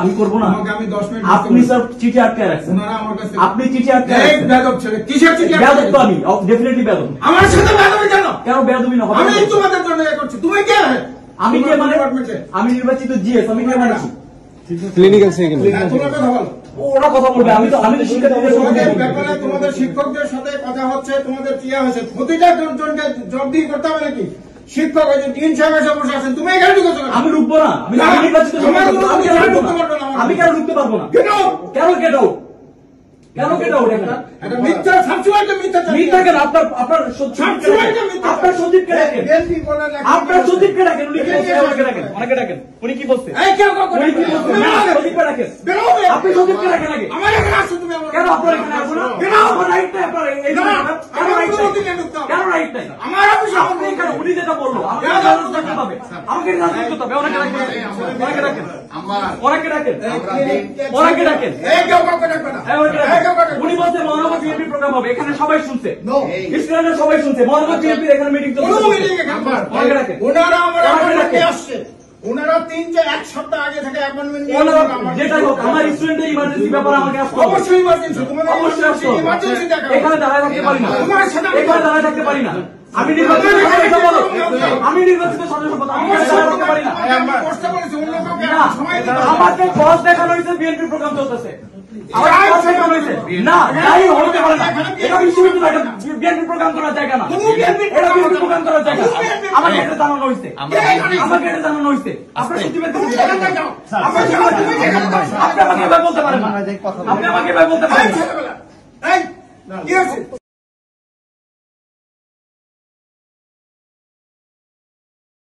আমি করবো না। আপনি স্যার চিঠি আটকায় রাখছেন, আপনি চিঠি আটকায় রাখছেন। কিসের চিঠি? বেয়াদব তো আমি, ডেফিনেটলি বেয়াদব। আমার সাথে বেয়াদবি কেন? কেন বেয়াদবি না? আমি তোমাদের জন্য করছি, তুমি কে? আমি কে মানে? আমি নির্বাচিত জিএস, আমি কে মানে? ক্লিনিক্যাল সাইকেল তোমরা কথা বলো। ওরা কথা বলবে, আমি তো শিক্ষার্থীদের ব্যাপারে তোমাদের শিক্ষকদের সাথে কথা হচ্ছে, তোমাদের কি হয়েছে প্রতিটা জনকে জবাবদিহি করতে হবে নাকি? শিক্ষক হয়েছে ডিন সাহেব এসে বসে আছেন, তুমি এখানে ঢুকেছো? আমি ঢুকবো না, আমি নির্বাচিত, আমি কেন ঢুকতে পারবো না? কেন কেন মিথ্যা সবসময় মিথ্যা কেন? আপনার সচিবকে ডাকেন, আপনার সচিবকে ডাকেন, উনি কি বলছে? অনেকে ডাকেন, উনি কি বলছে? সচিবকে ডাকেন, আপনি সচিবকে ডাকেন আগে। কেন আপনার এখানে আসবো না? কেন আমার রাইট নাই? আপনার কেন রাইট নাই? আপনি কেন? উনি যেটা বললো আমাকে রাখতে হবে, আমাকে রাখতে হবে। অনেকে ডাকেন, অনেকে ডাকেন, অনেকে ডাকেন। উনি বলছে মহানগর বিএনপি প্রোগ্রাম হবে, এখানে সবাই শুনছে, স্টুডেন্টরা সবাই শুনছে, মহানগর বিএনপির এখানে মিটিং চলছে। ওনারা 3-4 সপ্তাহ আগে থেকে অ্যাপয়েন্টমেন্ট নিয়ে, যেটাই হোক আমার স্টুডেন্টের ইমার্জেন্সি ব্যাপারে আমাকে আসতে হবে। অবশ্যই ইমার্জেন্সি, তোমাদের অবশ্যই আসতে হবে। ইমার্জেন্সি দেখা এখানে দাঁড়ায় থাকতে পারি না, এখানে দাঁড়ায় থাকতে পারি না। আমি নির্বাচিত সদস্য পদ, আমি নির্বাচিত সদস্য পদ, আমি দাঁড়ায় থাকতে পারি না। আমাকে বস দেখানো হয়েছে, বিএনপি প্রোগ্রাম চলতেছে। না তাই হতে পারে না, এটা বিশ্ববিদ্যালয় বিএনপি প্রোগ্রাম করার জায়গা না, এটা বিএনপি প্রোগ্রাম করার জায়গা। আমাকে এটা জানানো হয়েছে, আমাকে এটা জানানো হয়েছে। আপনার সচিবের আপনি আমাকে এভাবে বলতে পারেন না, আপনি আমাকে এভাবে বলতে পারেন না।